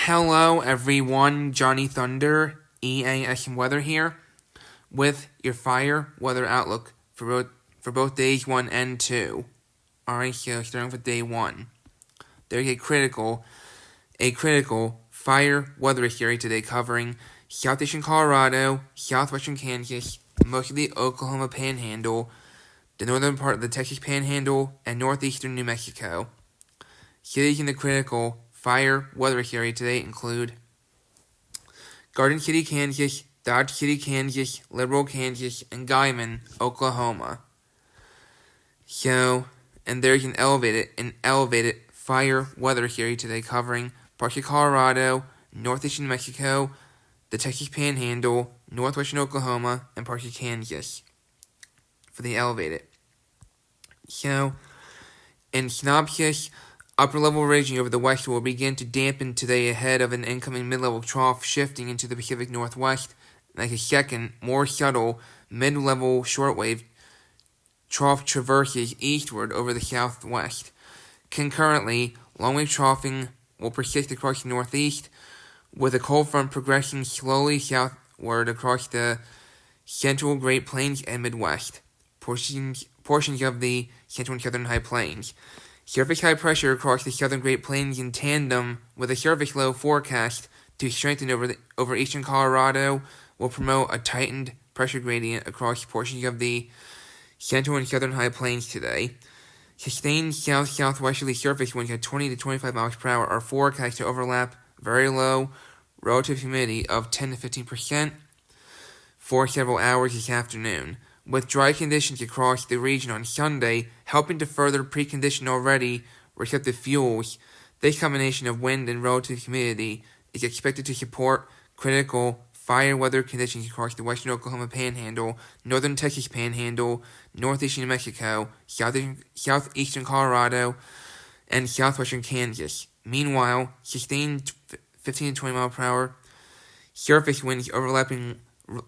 Hello everyone, Johnny Thunder, EAS&Weather here, with your fire weather outlook for both days 1 and 2. Alright, so starting with day 1. There's a critical fire weather area today covering southeastern Colorado, southwestern Kansas, most of the Oklahoma Panhandle, the northern part of the Texas Panhandle, and northeastern New Mexico. Cities in the critical fire weather area today include Garden City, Kansas, Dodge City, Kansas, Liberal, Kansas, and Guyman, Oklahoma. And there's an elevated fire weather area today covering parts of Colorado, northeastern New Mexico, the Texas Panhandle, northwestern Oklahoma, and parts of Kansas. For the elevated. In synopsis, upper-level raging over the west will begin to dampen today ahead of an incoming mid-level trough shifting into the Pacific Northwest, like a second, more subtle, mid-level shortwave trough traverses eastward over the southwest. Concurrently, long-wave troughing will persist across the northeast, with a cold front progressing slowly southward across the central Great Plains and Midwest, portions of the central and southern high plains. Surface high pressure across the southern Great Plains in tandem with a surface low forecast to strengthen over eastern Colorado will promote a tightened pressure gradient across portions of the central and southern high plains today. Sustained south-southwesterly surface winds at 20 to 25 miles per hour are forecast to overlap very low relative humidity of 10 to 15% for several hours this afternoon, with dry conditions across the region on Sunday helping to further precondition already receptive fuels. This combination of wind and relative humidity is expected to support critical fire weather conditions across the western Oklahoma Panhandle, northern Texas Panhandle, northeastern New Mexico, southeastern Colorado, and southwestern Kansas. Meanwhile, sustained 15 to 20 mile per hour surface winds overlapping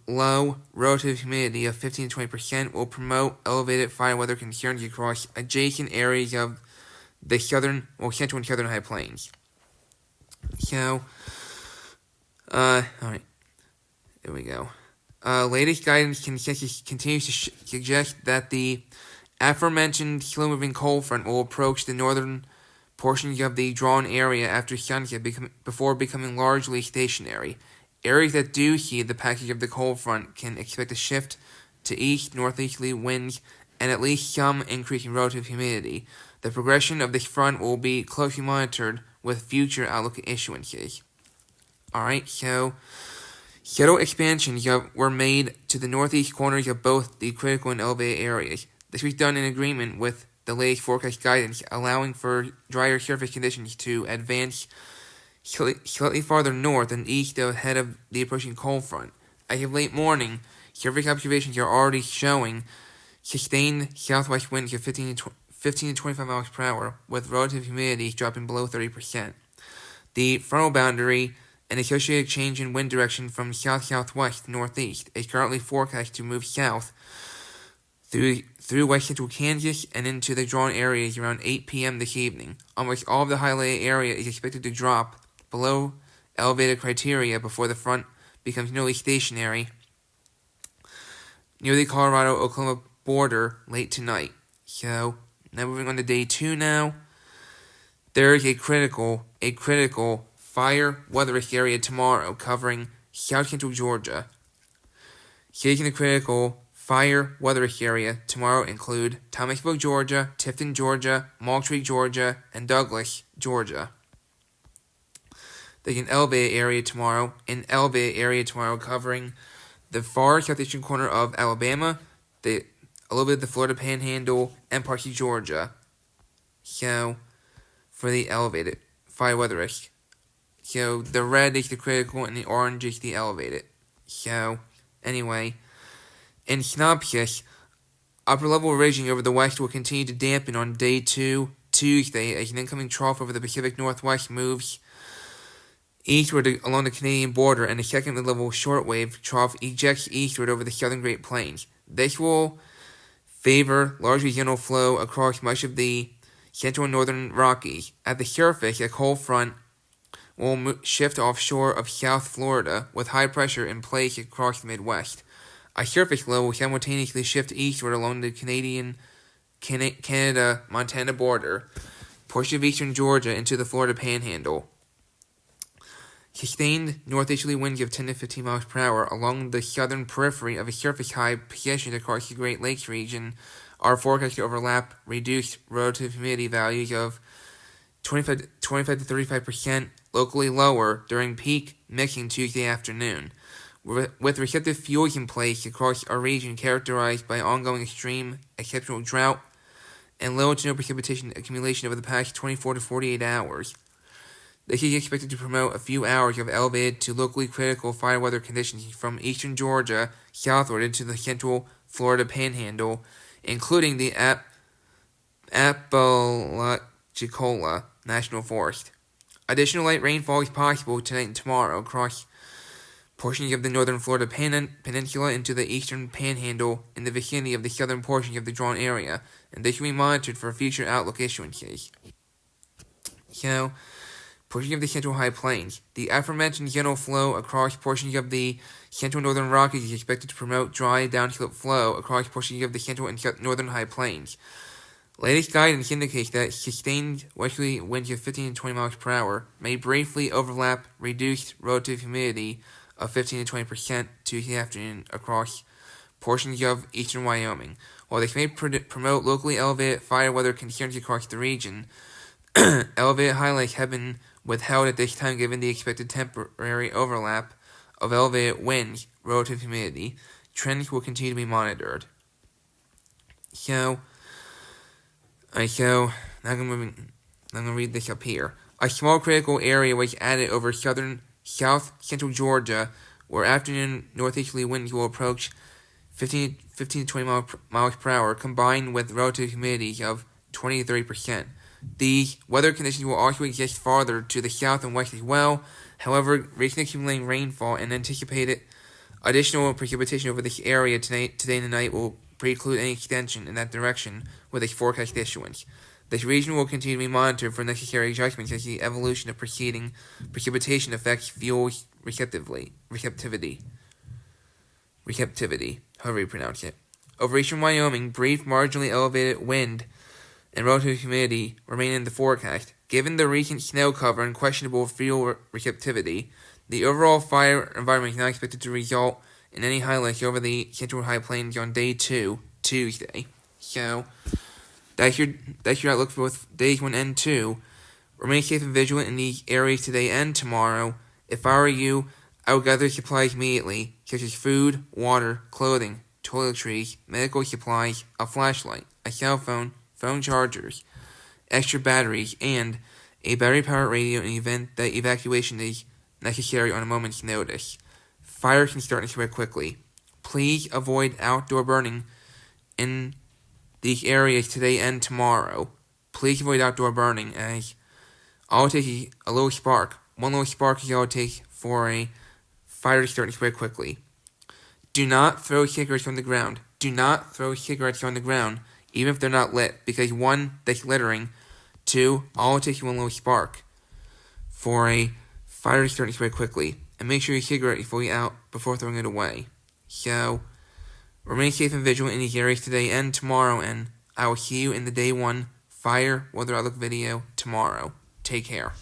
low relative humidity of 15 to 20% will promote elevated fire weather concerns across adjacent areas of the central and southern high plains. Alright, there we go. Latest guidance continues to suggest that the aforementioned slow-moving cold front will approach the northern portions of the drawn area after sunset before becoming largely stationary. Areas that do see the passage of the cold front can expect a shift to east-northeasterly winds and at least some increase in relative humidity. The progression of this front will be closely monitored with future outlook issuances. Alright, so subtle expansions were made to the northeast corners of both the critical and elevated areas. This was done in agreement with the latest forecast guidance, allowing for drier surface conditions to advance slightly farther north and east ahead of the approaching cold front. As of late morning, surface observations are already showing sustained southwest winds of 15 to 25 miles per hour, with relative humidity dropping below 30%. The frontal boundary and associated change in wind direction from south-southwest to northeast is currently forecast to move south through west central Kansas and into the drawn areas around 8 p.m. this evening. Almost all of the highlighted area is expected to drop below elevated criteria before the front becomes nearly stationary near the Colorado-Oklahoma border late tonight. So, now moving on to day 2 now. There is a critical fire weather risk area tomorrow covering south central Georgia. Cities in the critical fire weather risk area tomorrow include Thomasville, Georgia, Tifton, Georgia, Moultrie, Georgia, and Douglas, Georgia. There's an elevated area tomorrow covering the far southeastern corner of Alabama, a little bit of the Florida Panhandle, and parts of Georgia. So, for the elevated fire weather risk. So, the red is the critical and the orange is the elevated. So, anyway, in synopsis, upper-level raging over the west will continue to dampen on day 2, Tuesday, as an incoming trough over the Pacific Northwest moves eastward along the Canadian border, and a second mid-level shortwave trough ejects eastward over the southern Great Plains. This will favor largely general flow across much of the central and northern Rockies. At the surface, a cold front will shift offshore of South Florida with high pressure in place across the Midwest. A surface low will simultaneously shift eastward along the Canada-Montana border, portion of eastern Georgia into the Florida Panhandle. Sustained northeasterly winds of 10 to 15 miles per hour along the southern periphery of a surface high positioned across the Great Lakes region are forecast to overlap reduced relative humidity values of 25 to 35%, locally lower during peak mixing Tuesday afternoon. With receptive fuels in place across our region characterized by ongoing extreme exceptional drought and little to no precipitation accumulation over the past 24 to 48 hours. This is expected to promote a few hours of elevated to locally critical fire weather conditions from eastern Georgia southward into the central Florida Panhandle, including the Apalachicola National Forest. Additional light rainfall is possible tonight and tomorrow across portions of the northern Florida Peninsula into the eastern Panhandle in the vicinity of the southern portions of the drawn area, and they should be monitored for future outlook issuances. Portions of the Central High Plains. The aforementioned gentle flow across portions of the central northern Rockies is expected to promote dry downslope flow across portions of the central and northern High Plains. Latest guidance indicates that sustained westerly winds of 15 to 20 miles per hour may briefly overlap reduced relative humidity of 15 to 20% Tuesday afternoon across portions of eastern Wyoming. While this may promote locally elevated fire weather concerns across the region, elevated highlights have been withheld at this time given the expected temporary overlap of elevated winds, relative humidity. Trends will continue to be monitored. Now I'm going to read this up here. A small critical area was added over south central Georgia, where afternoon northeasterly winds will approach 15 to 20 miles per hour, combined with relative humidity of 20 to 30%. These weather conditions will also exist farther to the south and west as well. However, recent accumulating rainfall and anticipated additional precipitation over this area today and tonight will preclude any extension in that direction with its forecast issuance. This region will continue to be monitored for necessary adjustments as the evolution of preceding precipitation affects fuel receptivity, however you pronounce it. Over eastern Wyoming, brief marginally elevated wind and relative humidity remain in the forecast. Given the recent snow cover and questionable fuel receptivity, the overall fire environment is not expected to result in any highlights over the central high plains on day 2, Tuesday. So, that's your outlook for both days 1 and 2. Remain safe and vigilant in these areas today and tomorrow. If I were you, I would gather supplies immediately, such as food, water, clothing, toiletries, medical supplies, a flashlight, a cell phone, phone chargers, extra batteries, and a battery-powered radio in the event that evacuation is necessary on a moment's notice. Fire can start and spread quickly. Please avoid outdoor burning in these areas today and tomorrow. Please avoid outdoor burning, as all it takes is a little spark. One little spark is all it takes for a fire to start and spread quickly. Do not throw cigarettes on the ground. Do not throw cigarettes on the ground, even if they're not lit, because 1, that's littering. 2, all it takes is one little spark for a fire to start and spread quickly. And make sure your cigarette is fully out before throwing it away. So, remain safe and vigilant in these areas today and tomorrow, and I will see you in the day 1 Fire Weather Outlook video tomorrow. Take care.